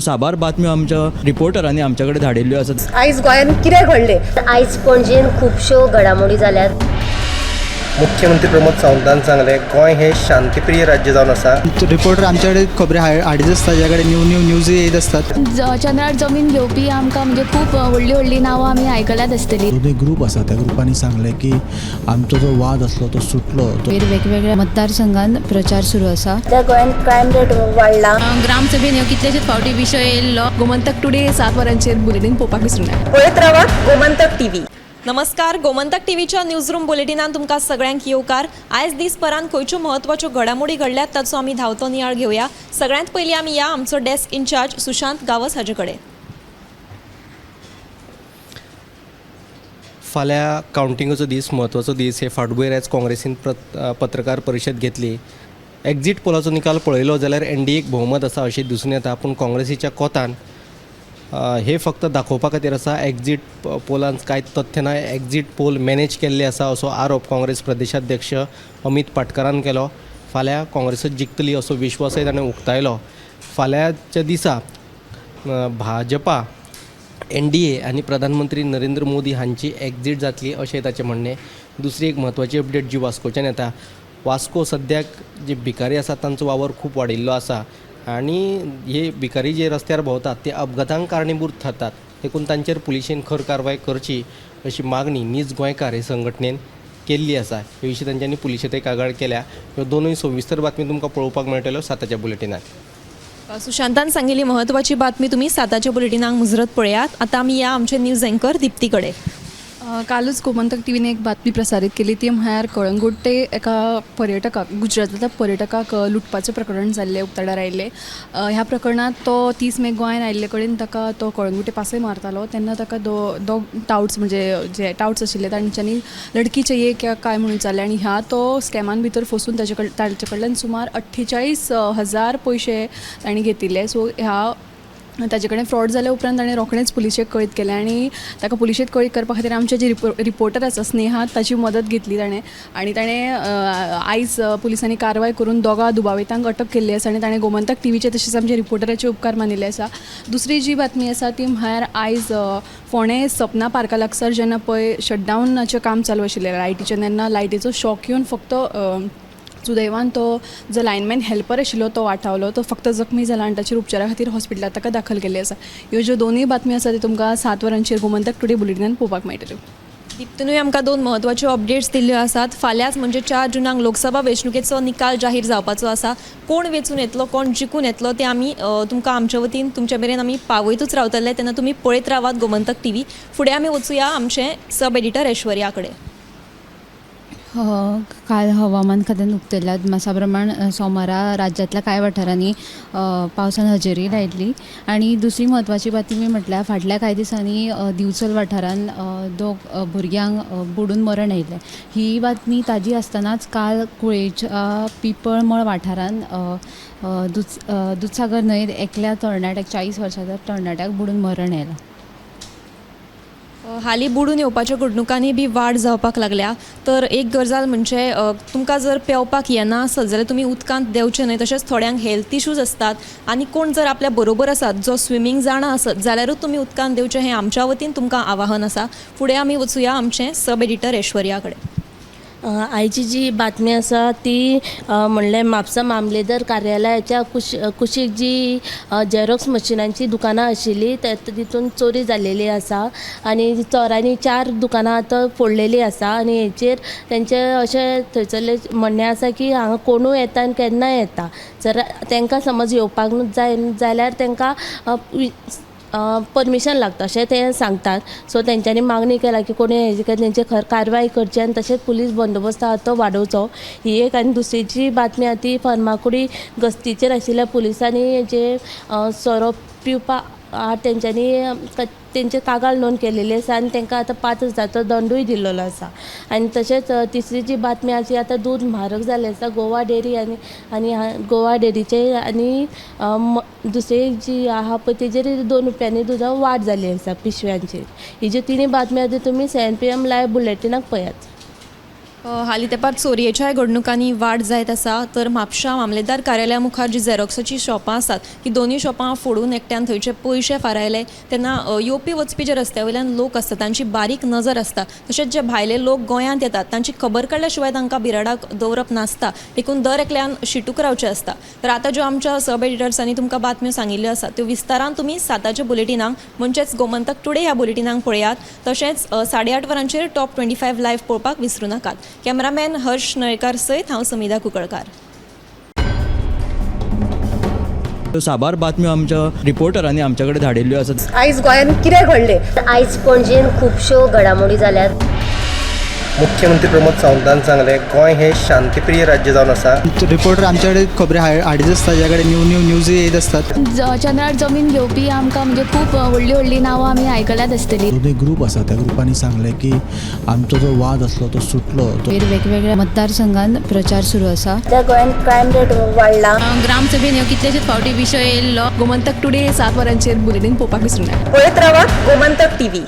साबार बातम्यो आमच्या रिपोर्टरांनी आमच्याकडे धाडिल्ल्यो आसात। आयज गोंयांत कितें घडलें? आयज पणजेन खुबश्यो घडामोडी जाल्यात। मुख्यमंत्री प्रमोद सावंतान सांगले गोंय हे शांतीप्रिय राज्य जावन आसा। रिपोर्टर आमच्याकडे खबरी हाडीत आसता, ज्याकडे न्यूज येत असतात। चंद्रार जमीन घेवपी आमकां म्हणजे खूब व्हडली व्हडली नांवां आमी आयकल्यात आसतली। दोन ग्रुप आसा, त्या ग्रुपांनी सांगले की आमचो जो वाद असलो तो सुटलो। वेगवेगळ्या मतदारसंघांत प्रचार सुरू आसा। त्या गोंयांत क्रायम रेट वाडला। ग्रामसभेन ह्यो कितलेशेच फावटी विशय येयल्लो। गोमंतक टुडे 7 वरांचेर बुलेटिन पळोवपाक विसरूं नाका। पळयत रावात गोमंतक टीव्ही। नमस्कार, गोमंतक टीव्हीच्या न्यूजरूम बुलेटिनान तुमकां सगळ्यांक येवकार। आयज दिसभरान खंयच्यो म्हत्वाच्यो घडामोडी घडल्यात ताचो आमी धांवतो नियाळ घेवया। सगळ्यांत पयलीं आमी या आमचो डेस्क इन्चार्ज सुशांत गावस हाजे कडेन। फाल्यां कावंटिंगेचो दीस, म्हत्वाचो दीस। हे फाटभुंयेर आयज काँग्रेसीन पत्रकार परिशद घेतली। एक्झीट पोलाचो निकाल पळयलो जाल्यार एनडीएक भोवमत आसा अशें दिसून येता, पूण काँग्रेसीच्या कोंतान हे फक्त दाखोवपा खातीर आसा। एक्झीट पोलांत कांय तथ्य ना, एक्झीट पोल मॅनेज केल्ले आसा असो आरोप काँग्रेस प्रदेशाध्यक्ष अमित पाटकरान केलो। फाल्यां काँग्रेसच जिखतली असो विश्वासय ताणें उक्तायलो। फाल्यांच्या दिसा भाजपा, एनडीए आनी प्रधानमंत्री नरेंद्र मोदी हांची एक्झीट जातली अशें ताचें म्हणणें। दुसरी एक म्हत्वाची अपडेट जी वास्कोच्यान येता, वास्को सद्याक जे भिकारी आसा तांचो वावर खूब वाडिल्लो आसा आनी हे भिकारी जे रस्त्यार भोंवतात ते अपघातांक कारणीभूत थारतात, देखून तांचेर पुलिशेन खर कारवाय करची अशी मागणी नीज गोंयकार हे संघटनेन केल्ली आसा। हे विशीं तांच्यांनी पुलिशेंतय कागाळ केल्या। ह्यो दोनूय सविस्तर बातमी तुमकां पळोवपाक मेळटल्यो 7च्या बुलेटिनांत। सुशांतान सांगिल्ली म्हत्वाची बातमी तुमी 7च्या बुलेटिनाक मुजरत पळयात। आतां आमी या आमचे न्यूज एंकर दिप्ती कडेन। कालूच गोमंतक टीव्हीने एक बातमी प्रसारीत केली, ती म्हळ्यार कळंगूट ते एका पर्यटकाक, गुजरातांतल्या पर्यटकाक लुटपाचें प्रकरण जाल्लें, उक्ताडार आयिल्लें। ह्या प्रकरणात तो 30 मे गोंयांत आयिल्ले कडेन ताका तो कळंगुटे पासय मारतालो, तेन्ना ताका दोग टाउट्स, म्हणजे जे टाउट्स आशिल्ले तांच्यांनी लडकी चाहिए क्या काय म्हणून विचारलें आनी ह्या तो स्कॅमान भितर फसून ताचे कडल्यान सुमार 48,000 पयशे तांणी घेतिल्ले। सो ह्या ताजे कडेन फ्रॉड जाल्या उपरांत ताणें रोखडेंच पुलिशेक कळीत केलें आनी ताका पुलिशेक कळीत करपा खातीर आमचे जे रिपोर्टर आसा स्नेहा, ताची मदत घेतली ताणें आनी ताणें आयज पुलिसांनी कारवाय करून दोगा दुबावितांक अटक केल्ली आसा आनी ताणें गोमंतक टीव्हीचे तशेंच आमचे रिपोर्टराचे उपकार मानिल्ले आसा। दुसरी जी बातमी आसा ती म्हळ्यार आयज फोंडे सपना पार्का लागसार जेन्ना पळय शटडावनाचें काम चालू आशिल्लें लायटीचें, तेन्ना लायटीचो शॉक येवन फक्त सुदैवान तो जो लायनमॅन हेल्पर आशिल्लो तो वाटावलो, तो फक्त जखमी जाला आनी ताचेर उपचारा खातीर हॉस्पिटलांत ताका दाखल केल्ले आसा। ह्यो ज्यो दोनूय बातमी आसा त्यो तुमकां 7 वरांचेर गोमंतक टुडे बुलेटिनान पळोवपाक मेळटल्यो। दिप्तीनूय आमकां दोन म्हत्वाच्यो अपडेट्स दिल्ल्यो आसात। फाल्यांच म्हणजे 4 जुनाक लोकसभा वेंचणुकेचो निकाल जाहीर जावपाचो आसा। कोण वेंचून येतलो, कोण जिखून येतलो तें आमी तुमकां आमच्या वतीन तुमचे मेरेन आमी पावयतूच रावतले, तेन्ना तुमी पळयत रावात गोमंतक टीव्ही। फुडें आमी वचूया आमचे सब एडिटर ऐश्वर्या कडेन। काल हवामान खात्यान उक्तयल्या मासा प्रमाण सोमारा राज्यांतल्या कांय वाठारांनी पावसान हजेरी लायिल्ली। आनी दुसरी म्हत्वाची बातमी म्हटल्यार फाटल्या कांय दिसांनी दिवचल वाठारान दोग भुरग्यांक बुडून मरण येयलें। ही बातमी ताजी आसतनाच काल कुळेच्या पिपळमळ वाठारान दुधसागर न्हंयेर एकल्या तरणाट्याक, 40 वर्साच्या तरणाट्याक बुडून मरण येयलां। हालीं बुडून येवपाच्या घडणुकांनी बी वाड जावपाक लागल्या। तर एक गजाल म्हणजे तुमकां जर पेंवपाक येना आसत जाल्यार तुमी उदकांत देंवचें न्हय। तशेंच थोड्यांक हेल्थ इश्यूज आसतात आनी कोण जर आपल्या बरोबर आसात जो स्विमींग जाणा आसत जाल्यारूच तुमी उदकांत देंवचें, हें आमच्या वतीन तुमकां आवाहन आसा। फुडें आमी वचूया आमचे सब एडिटर ऐश्वर्या कडेन। आयची जी बातमी आसा ती म्हणल्यार म्हापसा मामलेदार कार्यालयाच्या कुशीक जी झेरॉक्स मशिनांची दुकानां आशिल्ली तितून चोरी जाल्लेली आसा आनी चोरांनी 4 दुकानां आतां फोडलेली आसा आनी हेचेर तेंचे अशें थंयसरले म्हणणें आसा की हांगा कोणूय येता आनी केन्नाय येता, जर तांकां समज येवपाक जाय जाल्यार तांकां परमिशन लागता अशें ते सांगतात। सो तेंच्यांनी मागणी केला की कोणी हेजे तेंचे कारवाय करची आनी तशेंच पुलीस बंदोबस्त आहा तो वाडोवचो। ही एक आनी दुसरीची बातमी आहा ती फर्मागुडी गस्तीचेर आशिल्ल्या पुलिसांनी जे सोरो पिवपा तेंच्यांनी तेंचे कागाळ नोंद केलेली आसा आनी तांकां आतां 5,000चो दंडूय दिल्लो आसा। आनी तशेंच तिसरी जी बातमी आसा आतां दूद म्हारग जाल्लें आसा गोवा डेरी आनी गोवा डेरीचे आनी दुसरी जी आहा पळय तेजेर 2 रुपयांनी दुदां वाड जाल्ली आसा पिशव्यांचेर। ही ज्यो तिनी बातमी आसा त्यो तुमी 7 PM लायव्ह बुलेटिनाक पळयात। हालीं तेंपार चोरयेच्याय घडणुकांनी वाड जायत आसा तर म्हापशा मामलेदार कार्यालया मुखार जी झेरॉक्साची शॉपां आसात की दोनूय शॉपां फोडून एकट्यान थंयचे पयशे फारायले तेन्ना येवपी वचपी जे रस्त्या वयल्यान लोक आसता तांची बारीक नजर आसता तशेंच जे भायले लोक गोंयांत येतात तांची खबर काडल्या शिवाय तांकां बिराडाक दवरप नासता देखून दर एकल्यान शिटूक रावचें आसता तर आतां ज्यो आमच्या सब एडिटर्सांनी तुमकां बातम्यो सांगिल्ल्यो आसात त्यो विस्तारान तुमी 7च्या बुलेटिनांक म्हणजेच गोमंतक टुडे ह्या बुलेटिनांक पळयात तशेंच 8:30 वरांचेर टॉप 25 लायव्ह पळोवपाक विसरूं नाकात. कॅमेरामॅन हर्ष नळेकार सयत हांव समिधा कुंकळकार. त्यो साबार बातम्यो आमच्या रिपोर्टरांनी आमच्या कडेन धाडिल्ल्यो आसात. आयज गोंयान कितें घडलें आयज पणजेन खुबश्यो घडामोडी जाल्यात. मुख्यमंत्री प्रमोद सावंतान सांगलें गोंय हें शांतीप्रिय राज्य जावन आसा. रिपोर्टर आमच्याकडे खबरी हाडीत आसता ज्याकडे न्यूज येत असतात. चंद्रार जमीन घेवपी आमकां म्हणजे खूब व्हडली व्हडली नांवां आमी आयकल्यात आसतली. दोन ग्रूप आसा त्या ग्रुपांनी सांगलें की आमचो जो वाद असलो तो सुटलो. वेगवेगळ्या मतदारसंघात प्रचार सुरू आसा. त्या गोंयान क्रायम रेट वाडला. ग्रामसभेन ह्यो कितलेशेच फावटी विशय येयल्लो. गोमंतक टुडे 7 वरांचेर बुलेटिन पळोवपाक विसरूं नाका. पळयत रावा गोमंतक टीव्ही.